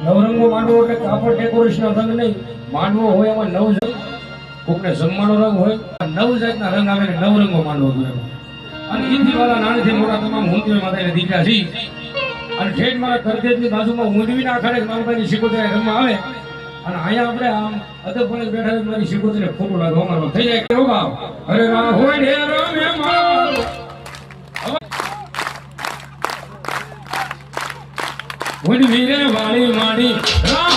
નવરંગો માંડવો એટલે કાપડ ડેકોરેશન રંગ નહીં, માંડવો હોય એમાં નવ જાત, કોકને જમવાનો રંગ હોય, નવ જાતના રંગ આવે ને નવરંગો માંડવો જોઈએ. અને ઈથી વાળા નાનેથી મોટા તમામ ઊંધવી માતાને દીકરા છે. અને ઠેઠ મારા કરદેજની બાજુમાં ઊંધવીના આખાડે માલભાઈની શિકોતરી રમવા આવે. અને અહીંયા આપણે આમ અદબપણે બેઠા મારી શિકોતરીને ખોટું લાગે અમારો થઈ જાય કેવો ભાવ. અરે રા હોય ને રમે મારો ઊંધવી રે વાળી માડી રા